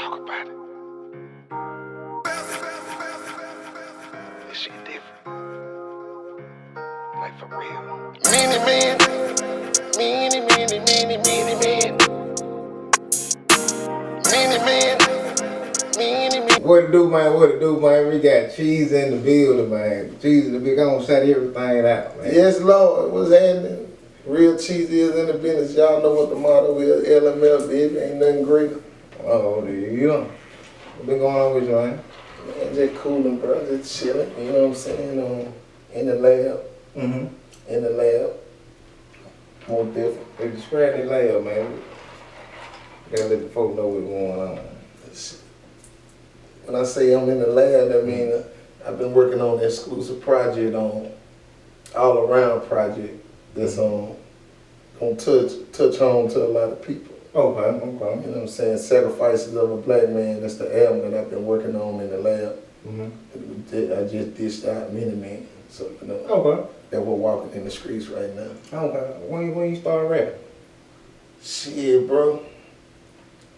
talk about it. This shit different. Like for real. Many men. Many men. Many men. What it do, man? What it do, man? We got Cheese in the building, man. Cheese in the building. I'm gonna set everything out, man. Yes, Lord. What's happening? Real Cheesy is in the business. Y'all know what the motto is. LML, baby. Ain't nothing greater. Oh, there you go. What been going on with you, man? Man, just cooling, bro. Just chilling. You know what I'm saying? In the lab. Mm-hmm. In the lab. More different. Hey, describe the layout, man. Gotta let the folks know what's going on. When I say I'm in the lab, that means I've been working on an exclusive project, on all around project that's gonna touch home to a lot of people. Okay. You know what I'm saying? Sacrifices of a Black Man. That's the album that I've been working on in the lab. Mm-hmm. I just dished out Many Men, so you know. Okay. That we're walking in the streets right now. Okay. When you start rapping? Shit, bro.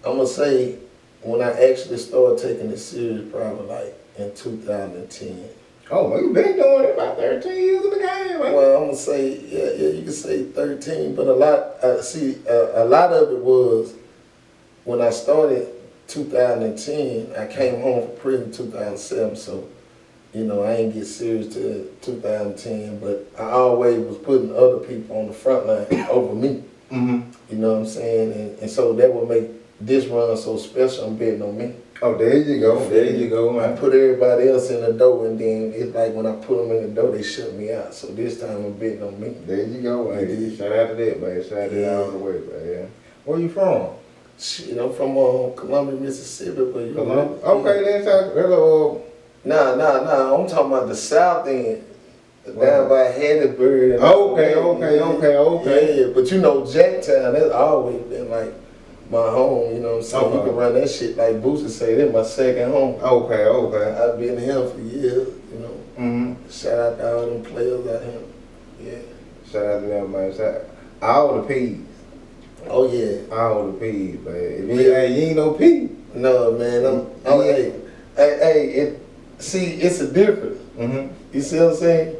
I'm gonna say when I actually started taking it serious, probably like in 2010. Oh, well, you been doing it about 13 years in the game, man. Well, I'm gonna say, yeah, you can say 13, but a lot of it was when I started 2010. I came home from prison 2007, so you know I ain't get serious till 2010. But I always was putting other people on the front line over me. Mm-hmm. You know what I'm saying, and so that would make this run so special. I'm betting on me. Oh, there you go. There you go, man. I put everybody else in the door, and then it's like when I put them in the door, they shut me out. So this time I'm betting on me. There you go, man. Yeah. Shout out to that, man. Shout out to that all the way, man. Where you from? Shit, I'm from Columbia, Mississippi. But you Columbia? Okay, then, hello. Nah. I'm talking about the South End. Down by Hattiesburg. Okay. Yeah, but you know, Jacktown, that's always been like my home, you know what I'm saying? Okay. You can run that shit like Boosie say, that's my second home. Okay. I've been here for years, you know. Mm-hmm. Shout out to all them players out here. Yeah. Shout out to them, man. All the P's. Oh, yeah. All the P's, man. If you ain't no P. No, man. See, it's a difference. Mm-hmm. You see what I'm saying?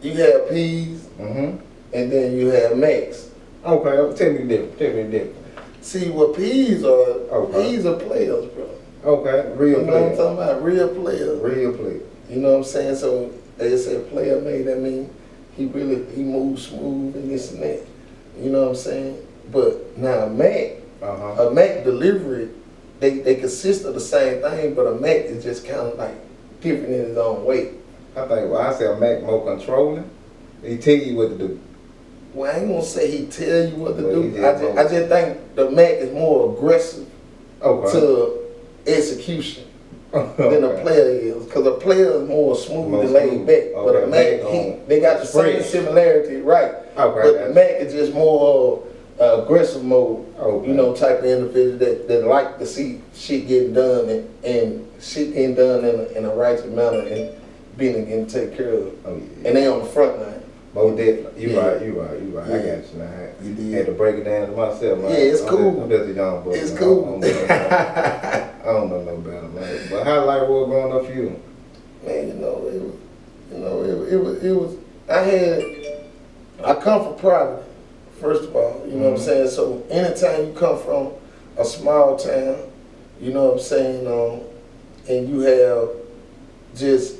You have P's, Mm-hmm. and then you have Max. Okay, tell me the difference. See, what P's are, Okay. P's are players, bro. Okay, real You know what I'm players. talking about? Real players. Real players. You know what I'm saying? So they say player made, that mean he moves smooth and this and that. You know what I'm saying? But now a Mac delivery, they consist of the same thing, but a Mac is just kind of like different in his own way. I say a Mac more controlling. He tell you what to do. Well, I ain't gonna say he tell you what to do. Just I just think the Mac is more aggressive to execution than a player is, because a player is more smooth and laid back. But a Mac, they got the same similarity, right? Okay. But the Mac is just more aggressive mode. Okay. You know, type of individual that like to see shit getting done and shit getting done in a righteous manner and being getting taken care of. Oh, yeah. And they on the front line. Most definitely. You Yeah. right. Yeah. I got you now. You did. Had to break it down to myself, man. Yeah, it's cool. I'm just a young boy. It's man. cool. I don't know no better, man. But how life was growing up for you? Man, it was. I come from Providence, first of all. You know what I'm saying. So anytime you come from a small town, you know what I'm saying, and you have just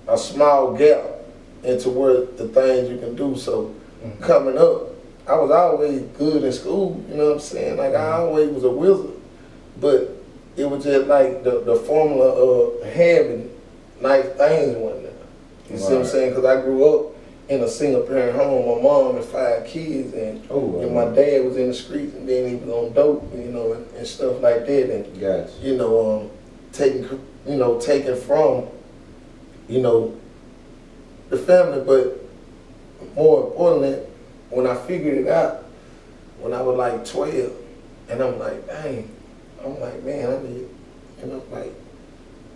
a small gap into where the things you can do. So coming up, I was always good in school, you know what I'm saying? Like I always was a wizard. But it was just like the formula of having nice things wasn't there. You see what I'm saying? Because I grew up in a single parent home, my mom and 5 kids, and my dad was in the streets, and then he was on dope, you know, and stuff like that. And you know, taking from, you know, the family. But more importantly, when I figured it out, when I was like 12, and I'm like, dang, man, I need, you know, like,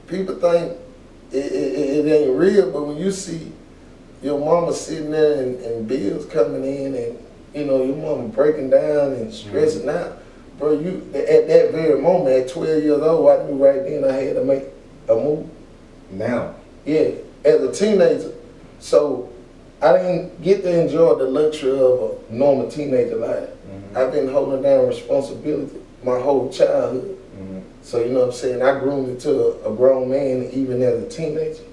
people think it ain't real, but when you see your mama sitting there and bills coming in, and you know your mama breaking down and stressing out, bro, you at that very moment, at 12 years old, I knew right then I had to make a move. Now. Yeah, as a teenager. So I didn't get to enjoy the luxury of a normal teenager life. I've been holding down responsibility my whole childhood. So you know what I'm saying? I grew into a grown man even as a teenager.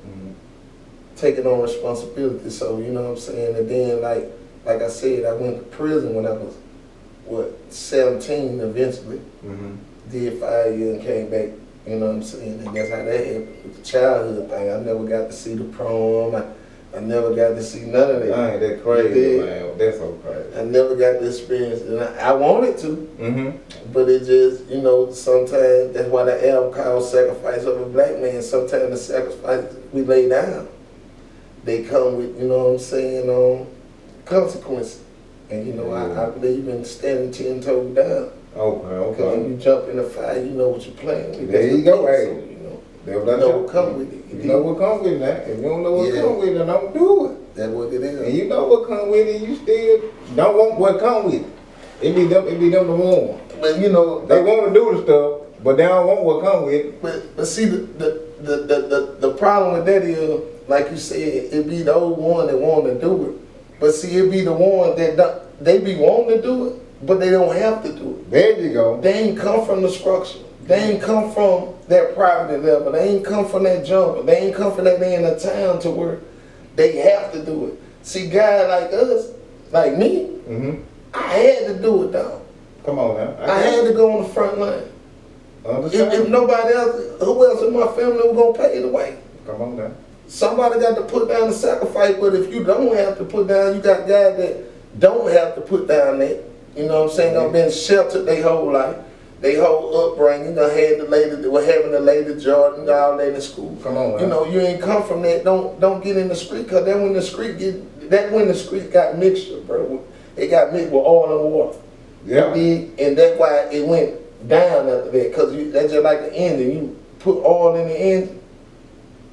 Taking on responsibility. So you know what I'm saying? And then like I said, I went to prison when I was 17 eventually. Did 5 years and came back, you know what I'm saying? And that's how that happened with the childhood thing. I never got to see the prom. I never got to see none of that. Dang, that's crazy, man. That's so crazy. I never got to experience it. And I wanted to, but it just, you know, sometimes, that's why the album called Sacrifice of a Black Man. Sometimes the sacrifices we lay down, they come with, you know what I'm saying, consequences. And, you know, I believe in standing 10 toes down. Okay. Because when you jump in the fire, you know what you're playing with. There you go, hey. So, you know what come with it. You know what come with that. If you don't know what come with it, don't do it. That's what it is. And you know what come with it, you still don't want what come with it. It be them the one. But you know, they want to do the stuff, but they don't want what come with it. But see, the problem with that is, like you said, it be the old one that want to do it. But see, it be the one that they be wanting to do it, but they don't have to do it. There you go. They ain't come from the structure. They ain't come from that poverty level. They ain't come from that jungle. They ain't come from that end of town to where they have to do it. See, guys like us, like me, I had to do it, though. Come on now. I had to go on the front line. If nobody else, who else in my family was going to pay the way? Come on now. Somebody got to put down the sacrifice, but if you don't have to put down, you got guys that don't have to put down that. You know what I'm saying? They've been sheltered their whole life. They whole upbringing, had the lady, they were having the lady Jordan, all that in school. Come on, man. You know, you ain't come from that. Don't get in the street, cause then when the street got mixture, bro. It got mixed with oil and water. Yeah. And that's why it went down after that, cause that's just like an engine. You put oil in the engine,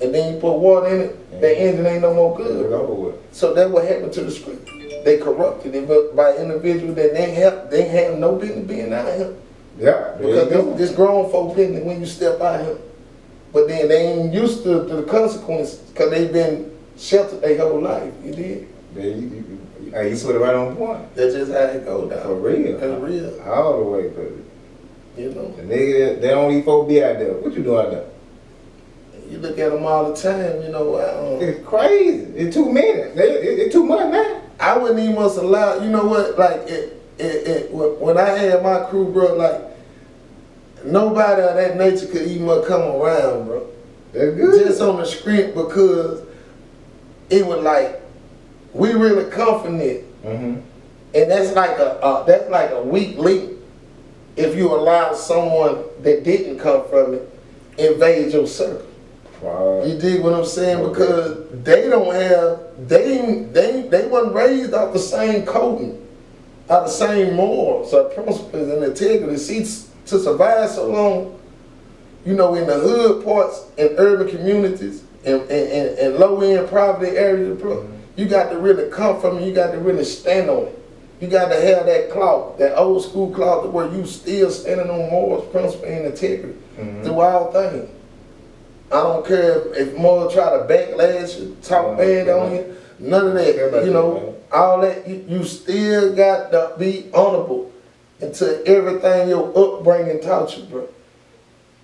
and then you put water in it. That engine ain't no more good. So that's what happened to the street. They corrupted it by individuals that they have no business being out here. Yeah, because this grown folk business when you step out here. But then they ain't used to the consequences because they've been sheltered their whole life. You did? Yeah, you put it right on point. That's just how it go down. For real. That's real. All the way, baby. You know? The nigga, they don't even folk be out there. What you doing out there? You look at them all the time, you know. It's crazy. It's too many. It's too much now. I wouldn't even must allow, you know what, like, when I had my crew, bro, like, nobody of that nature could even come around, bro. That's good. Just on the script, because it was like, we really come from it. And that's like a weak link if you allow someone that didn't come from it invade your circle. Wow. You dig what I'm saying? Okay. Because they don't have, they wasn't raised off the same coding, off the same morals or principles and integrity. See, to survive so long, you know, in the hood parts and urban communities and low-end poverty areas, bro, you got to really come from it. You got to really stand on it. You got to have that clout, that old school clout, where you still standing on morals, principles, and integrity through all things. I don't care if more try to backlash you, talk bad on you, none of that. You know, all that, you still got to be honorable into everything your upbringing taught you, bro.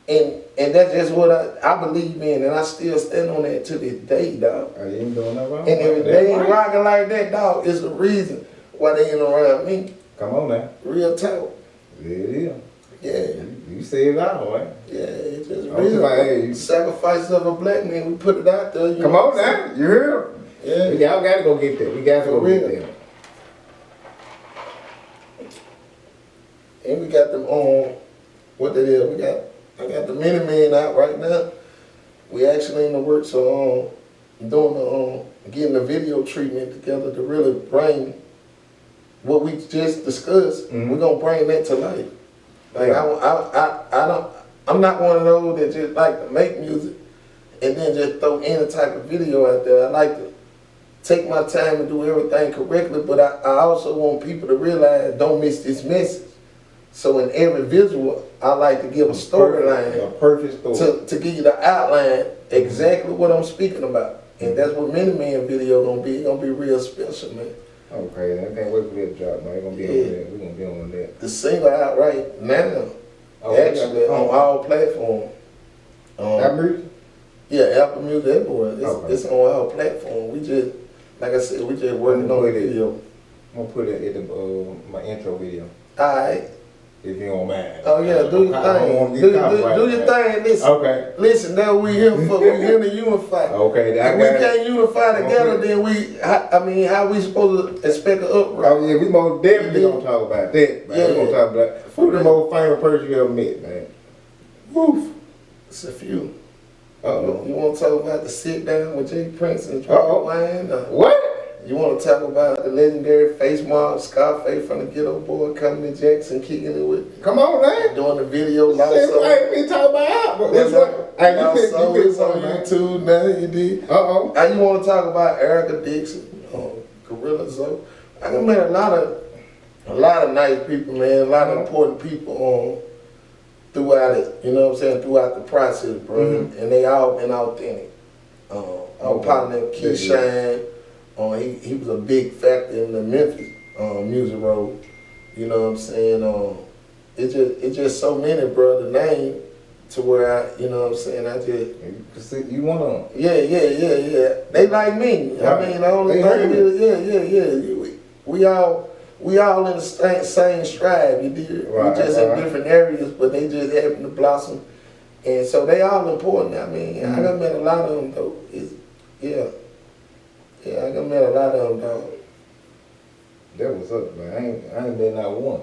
And that's just what I believe in, and I still stand on that to this day, dog. You ain't doing that wrong. And if they ain't rocking like that, dog, it's the reason why they ain't around me. Come on now. Real talk. There it is. Yeah. You say it out, right? Yeah, it's just real. Sacrifices of a black man, we put it out there. You Come on now, you hear? Yeah. Y'all gotta go get there. We gotta go get there. And we got them on, what that is, I got the Mini Man out right now. We actually in the works of getting the video treatment together to really bring what we just discussed. We're gonna bring that to life. Like I'm not one of those that just like to make music and then just throw any type of video out there. I like to take my time and do everything correctly, but I also want people to realize, don't miss this message. So in every visual, I like to give a storyline. A perfect story. To give you the outline, exactly what I'm speaking about. And that's what Mini Man video gonna be. It's gonna be real special, man. Okay, I can't wait for that drop, man. We're gonna be on that. We're gonna be on that. The single out right now, actually on all platforms. That music? Yeah, Apple Music, everywhere. It's on all platforms. We just, like I said, we just working on the video. I'm gonna put it in my intro video. Alright. If you don't mind. Oh yeah, do your thing. Do your thing. Listen. Okay. Listen, that's what we here for. We here to unify. Okay. If we can't unify together, then how we supposed to expect an uproar? Oh yeah, we most definitely gonna talk about that, man. Yeah. We gonna talk about who the most famous person you ever met, man. Woof. It's a few. You want to talk about the sit down with Jay Prince and drinking wine? What? You want to talk about the legendary face mob, Scarface from the Ghetto Boy coming to Jackson, kicking it with? Come on, man. Doing the video. I ain't been talking about but what's up? You pick on YouTube now, you did. Now you want to talk about Erica Dixon, Gorilla Zoe. I done met a lot of nice people, man. A lot of important people throughout it. You know what I'm saying? Throughout the process, bro. And they all been authentic. Our partner Keith Shine. He was a big factor in the Memphis music road. You know what I'm saying? It's just so many, bro, the name to where you know what I'm saying, I just... You want to... Yeah. They like me. Right. I mean, the only thing is, we all in the same stride, you did. Right, we just in different areas, but they just happen to blossom. And so they all important. I mean, I done met a lot of them, though. Yeah, I done met a lot of them, dog. That was up, man. I ain't been not one.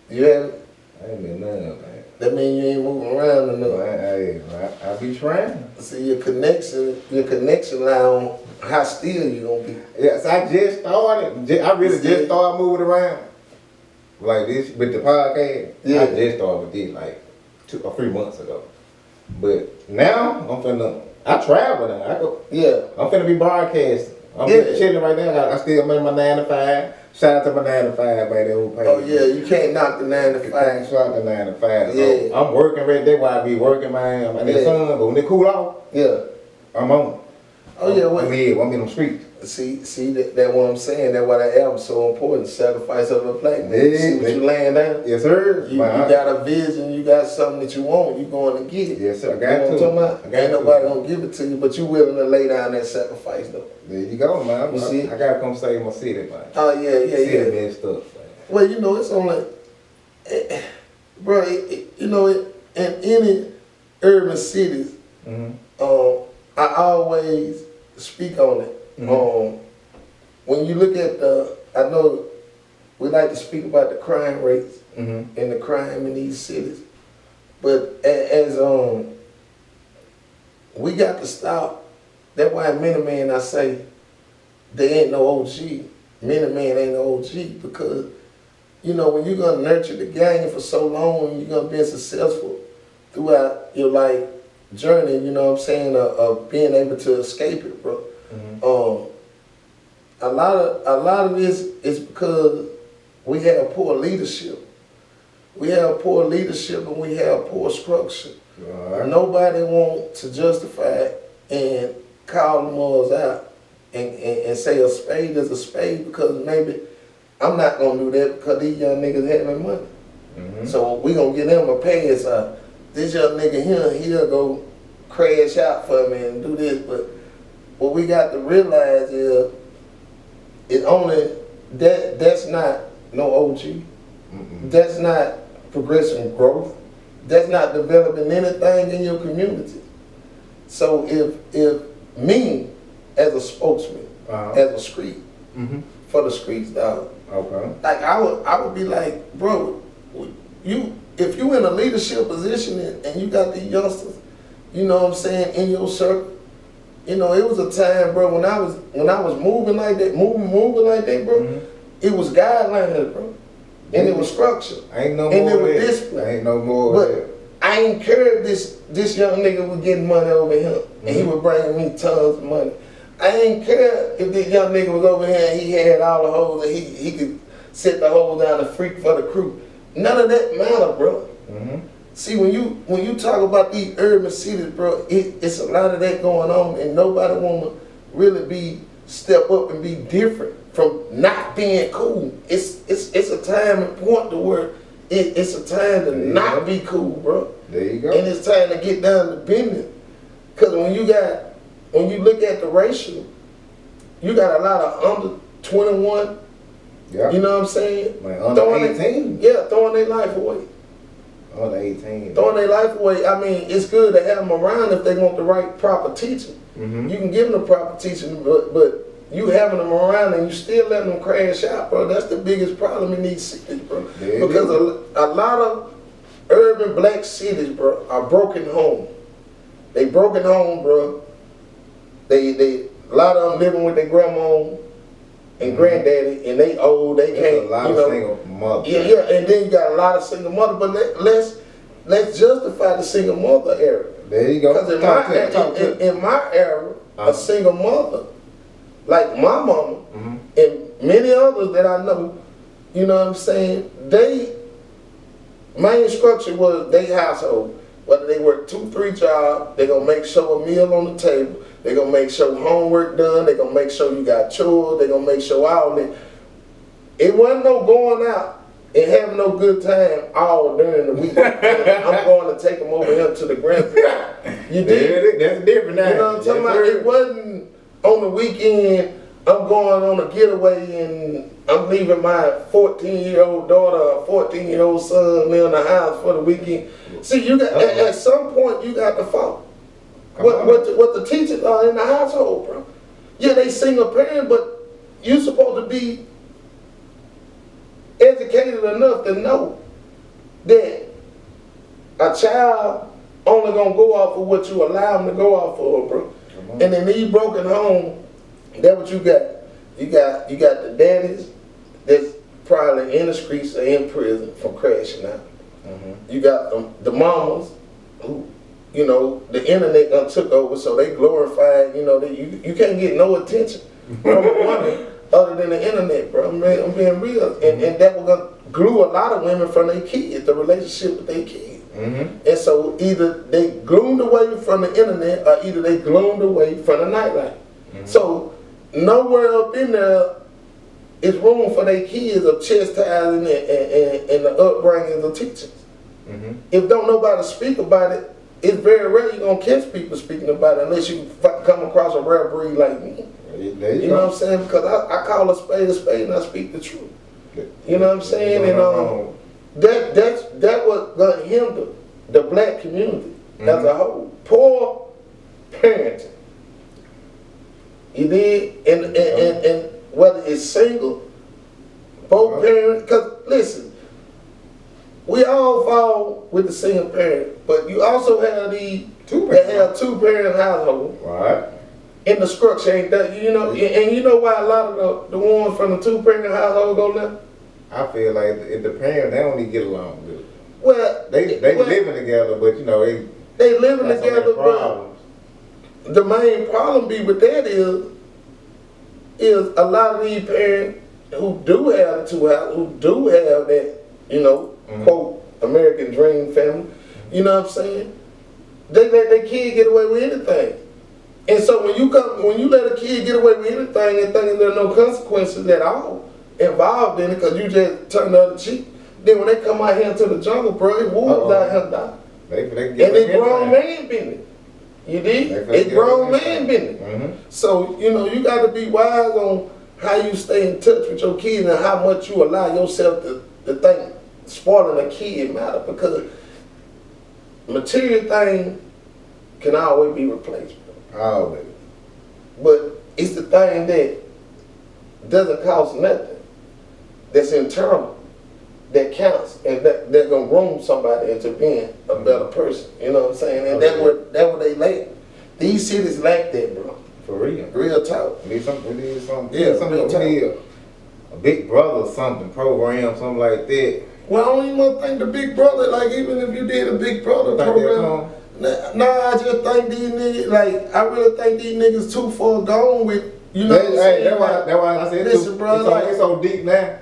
You haven't? I ain't been none, man. That mean you ain't moving around enough. I be trying. See your connection line on how still you gonna be. Yes, I just started. I really just started moving around. Like this with the podcast. Yeah. I just started with this like 2 or 3 months ago. But now I travel now. I'm finna be broadcasting. I'm chilling right now. I still make my 9 to 5. Shout out to my 9 to 5, man. Oh yeah, you can't knock the 9 to 5. Shout out to 9 to 5. So I'm working right there while I be working, man. I'm in the sun, but when it cool off, I'm on. I'm in them streets. See that what I'm saying. That's why that album's so important. Sacrifice of a black man. See what you laying down. Yes, sir. You got a vision. You got something that you want. You going to get it. Yes, sir. I got to. Ain't nobody gonna give it to you, but you willing to lay down that sacrifice though. There you go, man. I gotta come save my city, man. Oh yeah. City messed up, man. Well, you know it's only, bro. You know in any urban cities, I always speak on it. When you look at I know we like to speak about the crime rates and the crime in these cities, but as we got to stop. That's why Mini Man, I say, they ain't no OG. Mini Man ain't no OG because, you know, when you're gonna nurture the game for so long and you're gonna be successful throughout your life journey, you know what I'm saying, of being able to escape it, bro. A lot of this is because we have poor leadership. We have poor leadership and we have poor structure. Nobody wants to justify it and call them all out and say a spade is a spade because maybe I'm not gonna do that because these young niggas having money. So we gonna give them a pass. This young nigga here, he'll go crash out for me and do this, but what we got to realize is that's not no OG. That's not progression growth. That's not developing anything in your community. So if me as a spokesman, as a street, for the streets, dog. Like I would be like, bro, if you in a leadership position and you got these youngsters, you know what I'm saying, in your circle. You know, it was a time, bro, when I was moving like that, moving like that, bro. It was guidelines, bro, and it was structure, ain't no and more it was discipline. Ain't no more. But I ain't care if this young nigga was getting money over here, and he was bringing me tons of money. I ain't care if this young nigga was over here and he had all the hoes and he could set the hoes down and freak for the crew. none of that matter, bro. Mm-hmm. See, when you talk about these urban cities, bro, it's a lot of that going on, and nobody wanna really step up and be different from not being cool. It's a time and point to where it's a time to not be cool, bro. There you go. And it's time to get down to business. Cause when you look at the racial, you got a lot of under 21. Yeah. You know what I'm saying? Like under 18. Throwing their life away. Under 18. Throwing their life away. I mean, it's good to have them around if they want the right proper teaching. Mm-hmm. You can give them the proper teaching, but you having them around and you still letting them crash out, bro. That's the biggest problem in these cities, bro. Because a lot of urban black cities, bro, are broken home. They broken home, bro. A lot of them living with their grandma and granddaddy, and they old, they can't. A lot of single mothers. Yeah, and then you got a lot of single mothers. But let's justify the single mother era. There you go. Because in my era, a single mother, like my mama, and many others that I know, you know what I'm saying, main structure was their household. Whether they work 2-3 jobs, they gonna make sure a meal on the table, they gonna make sure homework done, they gonna make sure you got chores, they gonna make sure all that. It wasn't no going out and having no good time all during the week. I'm going to take them over here to the grandparents. You did? That's different now. You know what I'm talking about? It wasn't on the weekend, I'm going on a getaway and I'm leaving my 14-year-old daughter or 14-year-old son in the house for the weekend. See, you got at some point you got to follow what the teachers are in the household, bro. Yeah, they single parent, but you supposed to be educated enough to know that a child only gonna go off of what you allow them to go off of, bro. And in these broken homes, that's what you got. You got the daddies that's probably in the streets or in prison from crashing out. You got the mamas who, you know, the internet done took over, so they glorified, you know, you can't get no attention from a woman other than the internet, bro. I'm being real. And that was gonna glue a lot of women from their kids, the relationship with their kids. And so either they gloomed away from the internet or either they gloomed away from the nightlife. So nowhere up in there is room for their kids of chastising and the upbringing of teachers. If don't nobody speak about it, it's very rare you're going to catch people speaking about it unless you come across a rare breed like me. You know what I'm saying? Because I call a spade and I speak the truth. You know what I'm saying? And that was going to hinder the black community as a whole. Poor parenting. You did? And whether it's single, both parents, because listen, we all fall with the single parent, but you also have the two-parent household. Right. And the structure ain't that, you know, and you know why a lot of the ones from the two-parent household go left? I feel like if the parents, they don't even get along good. Well, they living together, but you know, they living together, but the main problem be with that is a lot of these parents who do have the two houses, who do have that, you know, quote, American dream family, you know what I'm saying? They let their kid get away with anything. And so when you let a kid get away with anything and thinking there are no consequences at all involved in it because you just turn the other cheek, then when they come out here into the jungle, bro, it wolves out here die. And it's grown man business. You did? It's grown man business. So, you know, you got to be wise on how you stay in touch with your kids and how much you allow yourself to think spoiling a kid matter, because material thing can always be replaced. Always. But it's the thing that doesn't cost nothing, that's internal, that counts, and that gonna groom somebody into being a better person. You know what I'm saying? And that's what they lack. These cities lack that, bro. For real. Real talk. We need something. Yeah, something. We need a big brother or something, program, something like that. Well, I don't even want to think the big brother, like even if you did a big brother program. Nah, I just think these niggas, like, I really think these niggas too far gone with, you know what I'm saying? That's why I said listen, bro, it's so deep now.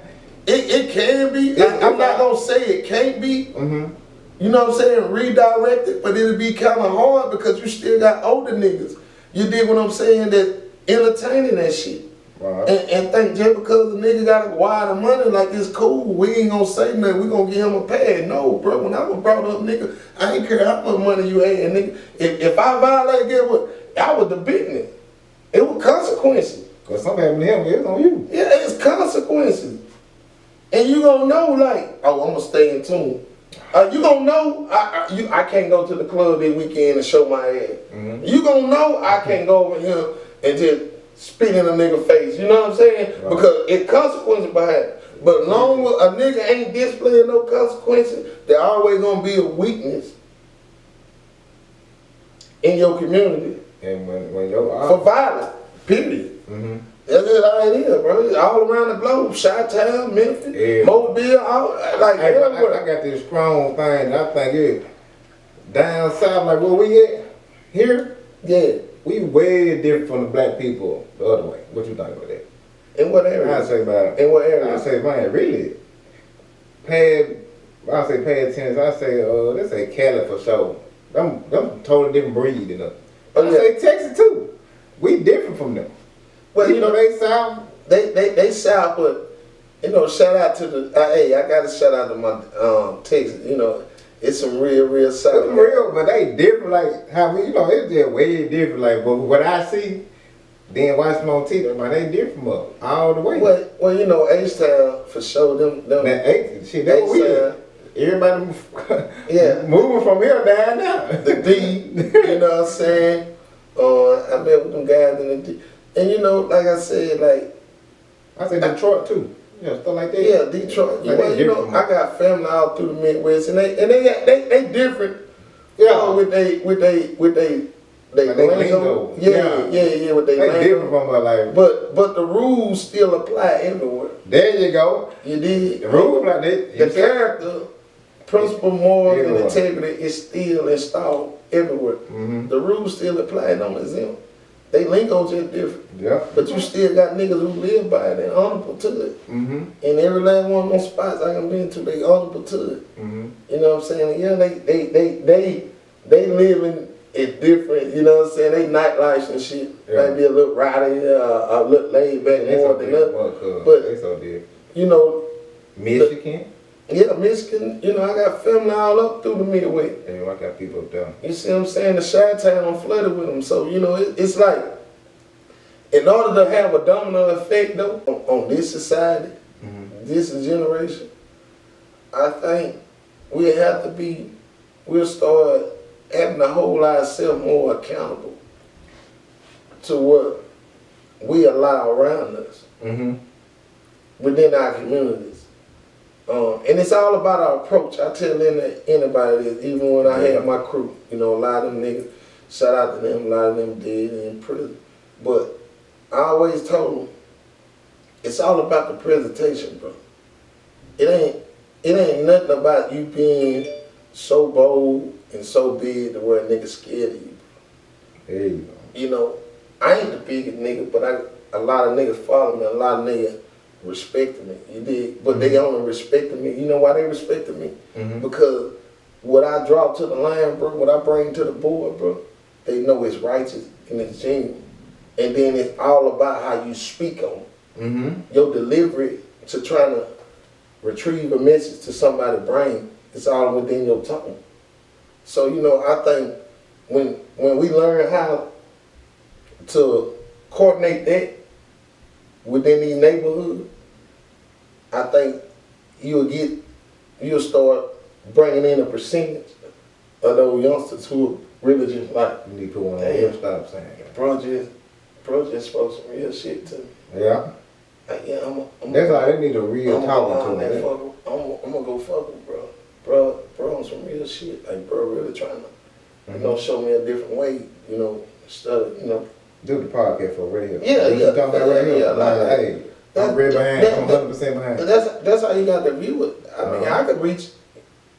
It can be. I'm not gonna say it can't be. You know what I'm saying? Redirected, but it'll be kind of hard because you still got older niggas. You dig what I'm saying? That entertaining that shit. Right. And think just because the nigga got a wad of money, like it's cool, we ain't gonna say nothing, we gonna give him a pad. No, bro, when I was brought up, nigga, I ain't care how much money you had, nigga. If I violate, get what? I was the business. It was consequences. Cause something happened to him, it's on you. Yeah, it's consequences. And you gonna know, like, oh, I'm gonna stay in tune. You gonna know, I can't go to the club this weekend and show my ass. You gonna know I can't go over here and just spit in a nigga face. You know what I'm saying? Right. Because it's consequences behind it. But long as a nigga ain't displaying no consequences, there always gonna be a weakness in your community. And when your for violence, period. That's just how it is, bro. It's all around the globe. Chi-Town, Memphis, Mobile, all, like everywhere. I got this strong thing that I think is down south, like where we at here. Yeah. We way different from the black people the other way. What you think about that? In what area? I say about in what area? I say, man, really. I say pay attention. I say, they say Cali for sure. Them totally different breed, you know. I say Texas too. We different from them. Well, you know they south. They south, but you know, shout out to the. Hey, I gotta shout out to my Texas. You know, it's some real south. It's real, but they different. Like how we, you know, it's just way different. Like, but what I see, then watch them on TV, man, they different up all the way. Well, you know, H-Town for sure. Them that shit. That's what we do. Everybody, moving from here down now. The D, you know what I'm saying? I met with them guys in the D. And you know, like I said, like I say Detroit too. Yeah, stuff like that. Yeah, Detroit. Like you know, I got family all through the Midwest, and they different. Yeah, with they lingo. Yeah, with they lingo. Different from like. But the rules still apply everywhere. There you go. You did. The rules like that. The character, principle, morals, and integrity is still installed everywhere. The rules still apply. It don't exempt. They lingo just different. Yeah. But you still got niggas who live by it and honorable to it. And every last one of those spots I can been to, they honorable to it. You know what I'm saying? Yeah, they living it different, you know what I'm saying? They nightlife and shit. Yeah. Might be a little rowdy, a little laid back more than that. But they so different. You know, Michigan. Yeah, Michigan, you know, I got family all up through the Midway. Yeah, I got people up there. You see what I'm saying? The Chi-Town, I'm flooded with them. So, you know, it's like, in order to have a domino effect, though, on this society, this generation, I think we'll start having to hold ourselves more accountable to what we allow around us within our communities. And it's all about our approach. I tell anybody this, even when I had my crew, you know, a lot of them niggas, shout out to them, a lot of them dead and in prison. But I always told them, it's all about the presentation, bro. It ain't nothing about you being so bold and so big to where a nigga scared of you. There you go. You know, I ain't the biggest nigga, but a lot of niggas follow me, a lot of niggas respected me, you did, but they only respected me. You know why they respected me? Because what I drop to the line, bro, what I bring to the board, bro, they know it's righteous and it's genuine. And then it's all about how you speak on it. Your delivery to trying to retrieve a message to somebody's brain, it's all within your tongue. So, you know, I think when we learn how to coordinate that within these neighborhoods, I think you'll start bringing in a percentage of those youngsters who are really just like, you need to put one on your stop saying that. Bro just spoke some real shit to me. Yeah. Like, yeah, that's why they need a real talking to me. I'm gonna go fuck with bro. Bro on some real shit. Like, bro really trying to, you know, show me a different way, you know, instead of, you know. Do the podcast for real. Yeah. You talking about right here? Like, hey, I'm real behind. I'm 100% behind. That's how you got to view it. I mean, I could reach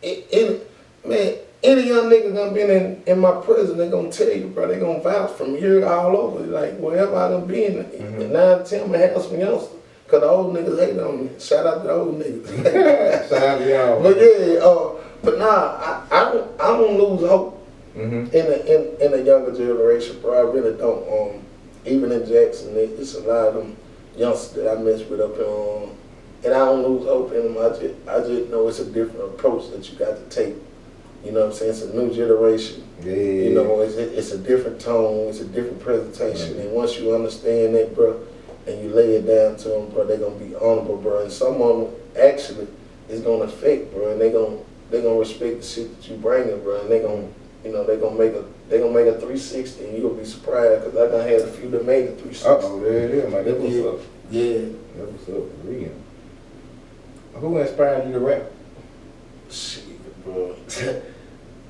any young nigga done been in my prison, they gonna tell you, bro, they gonna vouch from here all over. Like, wherever I done been, 9 to 10, I have some youngsters. Cause the old niggas hate on me. Shout out to the old niggas. Shout out to y'all. But yeah, but nah, I don't lose hope in the younger generation, bro. I really don't. Even in Jackson, it's a lot of them youngsters that I mess with up here, and I don't lose hope in them. I just know it's a different approach that you got to take. You know what I'm saying? It's a new generation. Yeah. You know, it's a different tone, it's a different presentation, and once you understand that, bro, and you lay it down to them, bro, they're gonna be honorable, bro. And some of them actually is gonna affect, bro, and they're gonna respect the shit that you bringing, bro, and they're gonna make a 360, and you're gonna be surprised because I done had a few that made a 360. Uh-oh, there it is, man. That's what's up. Yeah. That's what's up for real. Who inspired you to rap? Shit, bro.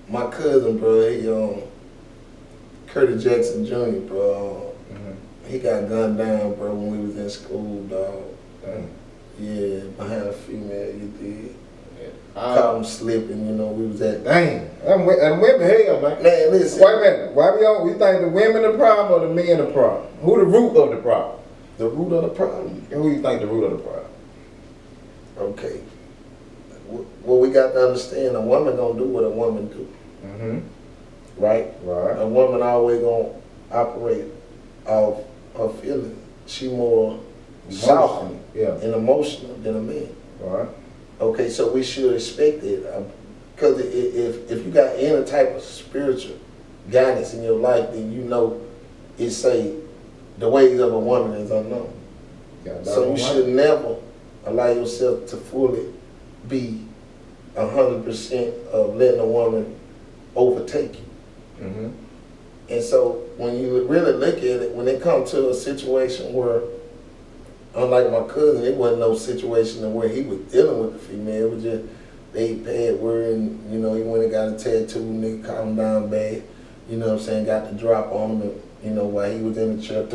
My cousin, bro, he Curtis Jackson Jr., bro. He got gunned down, bro, when we was in school, dog. Yeah, behind a female, you did. Caught him slipping, you know, we was at. Dang, them women hell, man. Man, listen. Wait a minute, we think the women the problem or the men the problem? Who the root of the problem? The root of the problem. Who you think the root of the problem? Okay. Well, we got to understand a woman gonna do what a woman do. Right? Right. A woman always gonna operate off her feelings. She more soft and emotional than a man. Right. Okay, so we should expect it. Because if you got any type of spiritual guidance in your life, then you know it say the ways of a woman is unknown. So you should never allow yourself to fully be 100% of letting a woman overtake you. And so when you really look at it, when it comes to a situation where, unlike my cousin, it wasn't no situation where he was dealing with the female. It was just they bad word, and you know he went and got a tattoo, nigga caught him down bad. You know what I'm saying? Got the drop on him, and, you know, while he was in the chair, You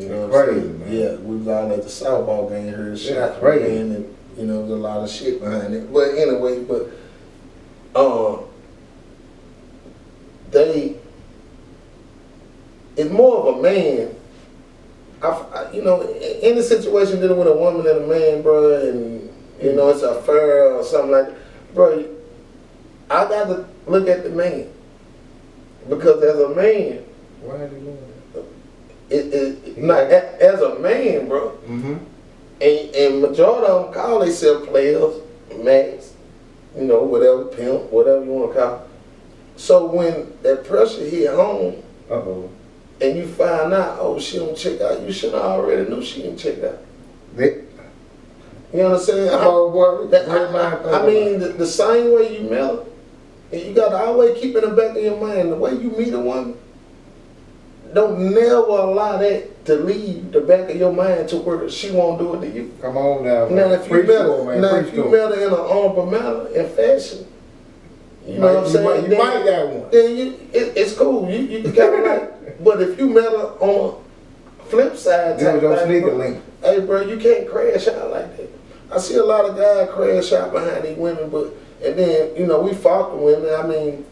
know what I'm saying? Man. Yeah, we was all at the softball game, heard the shots crazy. ran, and you know, there's a lot of shit behind it. But anyway, it's more of a man. You know, in the situation dealing with a woman and a man, bro, and you know it's a affair or something like that, bro. I got to look at the man because as a man, why are you doing as a man, bro. And majority of them call themselves players, max, you know, whatever, pimp, whatever you want to call it. So when that pressure hit home, and you find out, oh, she don't check out, you should have already knew she didn't check out. You understand? I mean, the same way you met her, and you got to always keep in the back of your mind, the way you meet a woman, don't never allow that to leave the back of your mind to where she won't do it to you. Come on now. Now, if you met her in an honorable manner, in fashion, you know what I'm saying? You might got one. Then it's cool. You kind of like, but if you met her on a flip side, hey, bro, you can't crash out like that. I see a lot of guys crash out behind these women, and then, you know, we fought the women. I mean,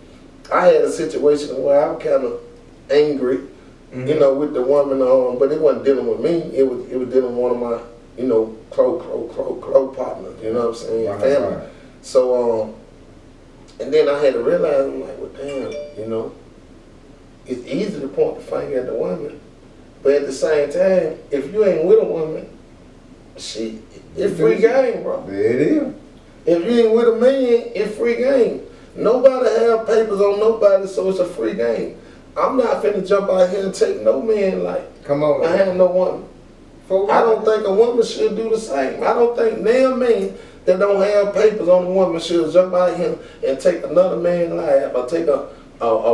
I had a situation where I was kind of angry, you know, with the woman, but it wasn't dealing with me. It was dealing with one of my, you know, close partners. You know what I'm saying? Family. Right. So, and then I had to realize, I'm like, well, damn, you know, it's easy to point the finger at the woman, but at the same time, if you ain't with a woman, it's free game, bro. There it is. If you ain't with a man, it's free game. Nobody have papers on nobody, so it's a free game. I'm not finna jump out here and take no man like, come on, I have no woman. I don't think a woman should do the same. I don't think damn man that don't have papers on a woman should jump out here and take another man's life or take a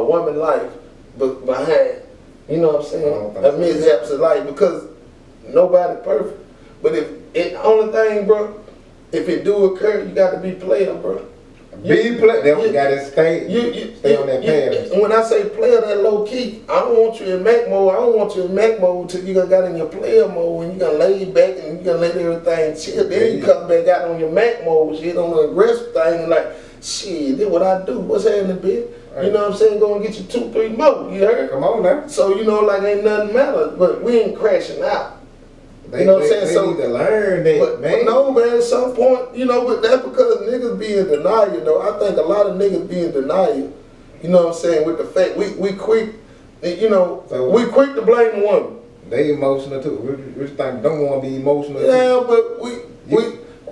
woman's life behind, you know what I'm saying, a mishaps of life, because nobody perfect. But only thing, bro, if it do occur, you got to be player, bro. Be player. They got to stay on that path. When I say player, that low key, I don't want you in Mac mode. I don't want you in Mac mode till you got in your player mode and you gonna lay back and you gonna let everything chill. Then you come back out on your Mac mode, shit, on the aggressive thing, and like, shit, this what I do. What's happening, bitch? Right. You know what I'm saying? Go and get you 2, 3 more. You heard? Come on now. So you know, like ain't nothing matter, but we ain't crashing out. You know what I'm saying? They So need to learn that, man. But no, man, at some point, you know, but that's because niggas be in denial, though. I think a lot of niggas be in denial, you know what I'm saying, with the fact we quick, you know, so we quick to blame a woman. They emotional too. We think don't want to be emotional. Yeah, too. but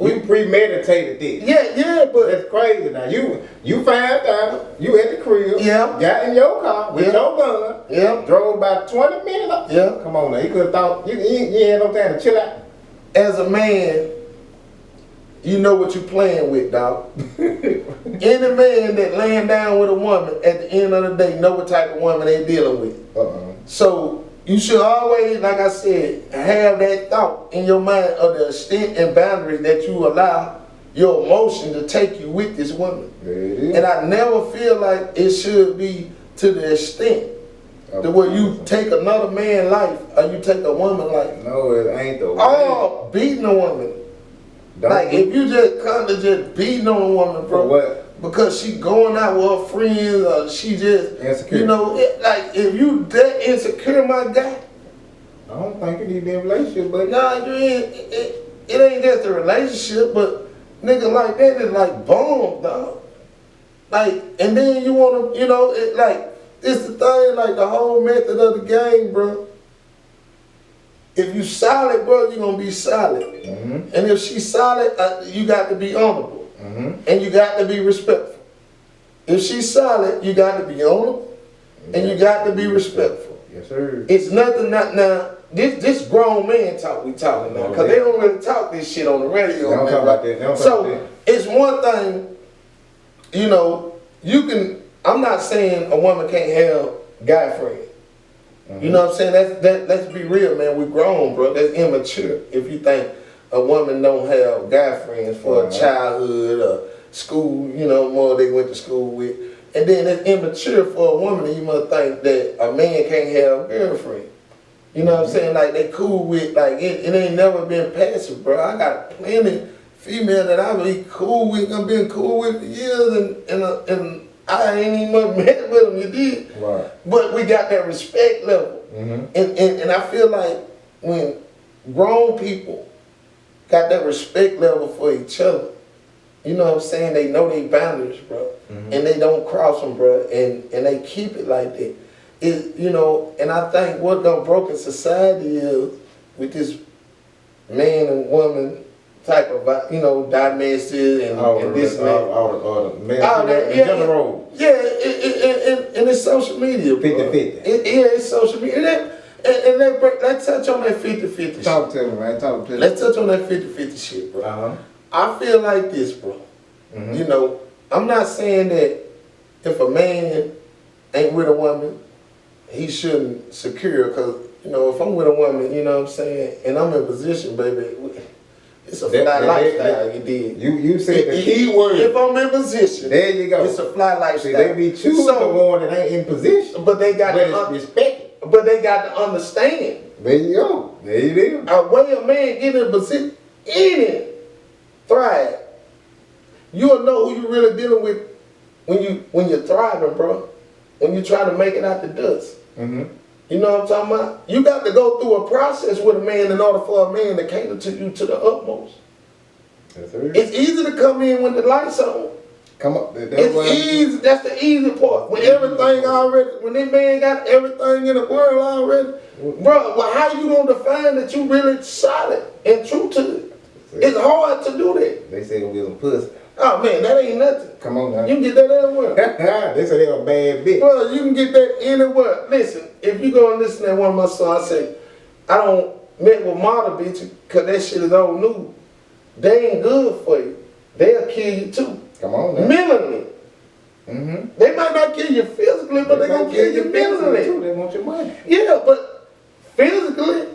we premeditated this. Yeah, but that's crazy. Now you found out, you at the crib, got in your car with your gun, drove about 20 minutes. Come on now, you could have thought you had no time to chill out. As a man, you know what you playing with, dog. Any man that laying down with a woman at the end of the day know what type of woman they dealing with. So you should always, like I said, have that thought in your mind of the extent and boundaries that you allow your emotion to take you with this woman. And I never feel like it should be to the extent to where you take another man's life or you take a woman's life. No, it ain't the way. Oh, beating a woman. Like if you just come to just beating on a woman, bro. For what? Because she going out with her friends or she just, insecure. You know, like if you that insecure, my guy. I don't think you need to be in a relationship, but nah, you ain't, it ain't just a relationship, but nigga like that is like bomb, dog. Like, and then you wanna, you know, it like, it's the thing, like the whole method of the game, bro. If you solid, bro, you gonna be solid. And if she's solid, you got to be honorable. And you got to be respectful. If she's solid, you got to be honorable. And you got to be respectful. Yes, sir. It's nothing now. This grown man talk we talking now, because they don't really talk this shit on the radio. They don't talk about that. So it's one thing, you know, you can. I'm not saying a woman can't have guy friends. You know what I'm saying? Let's be real, man. We grown, bro. That's immature. If you think a woman don't have guy friends for a childhood or school, you know, more they went to school with, and then it's immature for a woman. And you must think that a man can't have a girlfriend. You know what I'm saying? Like they cool with, like it ain't never been passive, bro. I got plenty female that I be cool with. I've been cool with for years, and I ain't even much met with them, you did. Right. But we got that respect level. And I feel like when grown people got that respect level for each other, you know what I'm saying? They know their boundaries, bro. And they don't cross them, bro. And they keep it like that. You know, and I think what done broken society is with this man and woman type of, you know, domestic and this and that. And it's social media, bro. 50-50. It's social media. And let's touch on that 50-50 shit. Talk to me, man. Talk to me. Let's touch on that 50-50 shit, bro. I feel like this, bro. You know, I'm not saying that if a man ain't with a woman, he shouldn't secure, because, you know, if I'm with a woman, you know what I'm saying, and I'm in position, baby, it's a fly lifestyle, you did. You said the key word. If I'm in position, there you go. It's a fly lifestyle. See, they be choosing the one that ain't in position. But they got to respect it. But they got to understand. There you go. There you go. A way a man get in position, thrive. You'll know who you really dealing with when you're thriving, bro. When you try to make it out the dust. You know what I'm talking about? You got to go through a process with a man in order for a man to cater to you to the utmost. Yes, sir. It's easy to come in when the lights on. Come up. It's easy. That's the easy part. When everything already, when that man got everything in the world already, bro. Well, how you gonna define that you really solid and true to it? It's hard to do that. They say gonna get some pussy. Oh man, that ain't nothing. Come on now. You can get that anywhere. They say they a bad bitch. Bro, you can get that anywhere. Listen, if you go and listen to one of my songs, I say, I don't met with model bitches because that shit is old news. They ain't good for you. They'll kill you too. Come on now. Mentally. They might not kill you physically, but they gonna kill you mentally. Too. They want your money. Yeah, but physically,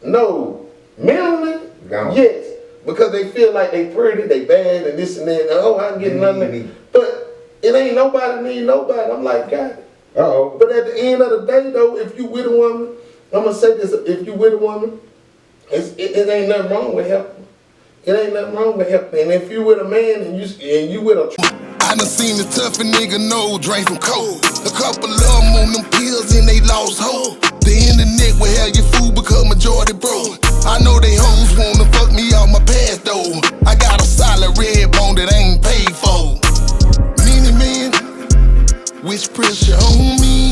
no. Mentally, Gone. yes. Because they feel like they pretty, they bad, and this and that. And, oh, I can get nothing. But it ain't nobody need nobody. I'm like, God. But at the end of the day, though, if you with a woman, I'm going to say this. If you with a woman, it ain't nothing wrong with helping. It ain't nothing wrong with helping. And if you with a man and you with a... I done seen the tougher nigga no drink from cold. A couple of them on them pills and they lost hope. The internet will have your food become majority bro. I know they hoes wanna fuck me off my past though. I got a solid red bone that I ain't paid for. Many men wish pressure on me.